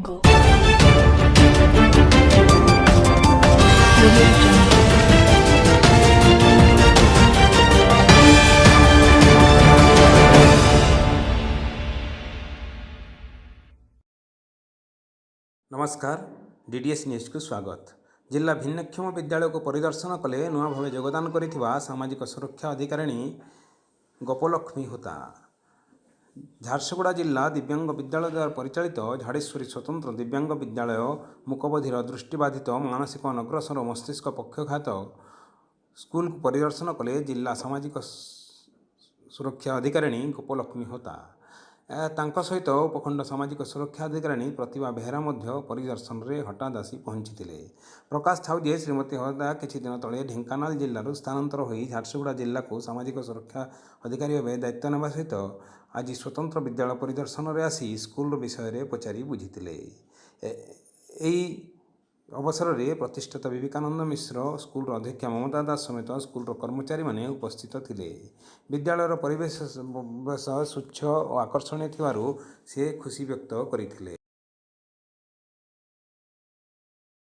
Go. Audio Jungle. नमस्कार DDS news को स्वागत। जिला भिन्नक्षम विद्यालय को परिदर्शन कले नुआ भाव योगदान करिथिबा सामाजिक सुरक्षा अधिकारिणी गोपलक्ष्मी होता। झारसुगुड़ा जिला दिव्यांग विद्यालय द्वारा परिचालित झाड़ेश्वरी स्वतंत्र दिव्यांग विद्यालय मूकबधिर दृष्टिबाधित मानसिक अनग्रसर मस्तिष्क पक्षघात स्कूल को परिदर्शन कले जिला सामाजिक सुरक्षा अधिकारिणी गोपलक्ष्मी होता। तांका सहित उपखंड सामाजिक सुरक्षा अधिकारिणी प्रतिभा बेहरा मध्य परिदर्शन रे हठात आसी पहुंचीथिले। प्रकाश थाउ जे श्रीमती होता किछि दिन तले ढेंकानाल जिल्लारू स्थानांतर होई झारसुगुड़ा जिल्ला को सामाजिक सुरक्षा अधिकारी भाव दायित्व नेबा सहित आज स्वतंत्र विद्यालय परिदर्शन रे आसी स्कूल विषय रे पचारि बुझीथिले। एई अवसर में प्रतिष्ठित विवेकानंद मिश्र स्कूल अध्यक्ष ममता दास समेत स्कूल कर्मचारी माने उपस्थित थिले। विद्यालय परिवेश स्वच्छ और आकर्षणीय थिबारु से खुशी व्यक्त करथिले।